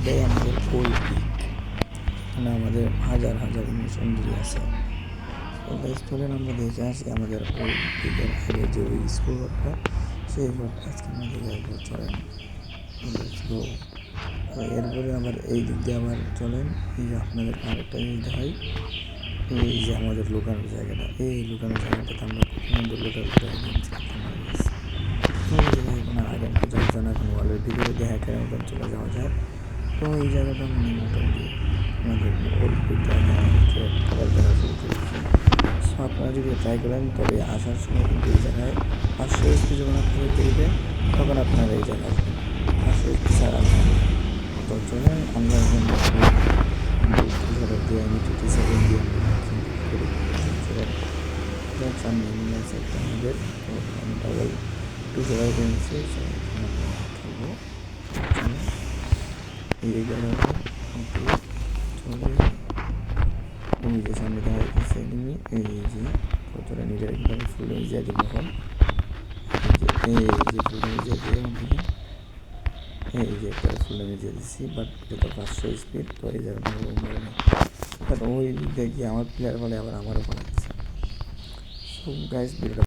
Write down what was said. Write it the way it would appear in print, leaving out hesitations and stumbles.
এটাই আমাদের ওই পিক, মানে আমাদের হাজার হাজার ইমোশনারি আছে। তো গাইস চলেন আমরা দেখে আসি আমাদের ওই পিকের আগে যে ওই স্কুল রোডটা, সেই রোডটা আজকে আমরা দেখে আসবো। চলেন লেটস গো। এরপরে আবার এই দিক দিয়ে আবার চলেন, এই যে আপনাদেরকে আরেকটা জিনিস দেখাই। এই যে আমাদের লুকানোর জায়গাটা, এই লুকানোর জায়গাটাতে আমরা কত সুন্দর লুকাতে গেমস খেলতাম গাইস। তো এই জায়গায় এখন আগে মতো যাওয়া যায় না, এখন ওয়ালের ভিতরে দিয়ে হ্যাকের মতন চলে যাওয়া যায়। তো এই জায়গাটা মানে মোটামুটি আমাদের ওল্ড পিকটা আবার দেখা শুরু করেছি। সো আপনারা যদি ট্রাই করেন, তবে আসার সময় কিন্তু এই জায়গায় 500 SP যখন আপনাদের দেবে, তখন আপনারা এই জায়গায় আসবেন। 500 SP ছাড়া আসবেন না। তো চলেন আমরা এখন দিয়ে আমি 27 দিয়ে আমরা ম্যাক্সিমাম করি। চলেন সামনে নিয়ে আছে একটা আমাদের, তো আমি ডাবল 2 পেয়েছি। খেলবো এই জায়গাটা ওকে। চলে ওই যে সামনে দেখা যাচ্ছে এনিমি, এই যে কতটা নিজের একবারে ফুল ড্যামেজ দিয়ে দেবো এখন। এই যে ফুল ড্যামেজ দিয়ে দিয়ে এখন থেকে এই যে একটা ফুল ড্যামেজ দিয়ে দিচ্ছি, বাট এটা 500 SP, তো এই জায়গাটা মরে নেই। বাট ওই দিক দিয়ে গিয়ে আমার প্লেয়ার বলে আবার আমারও পালাচ্ছে। সো গাইস ভিডিওটা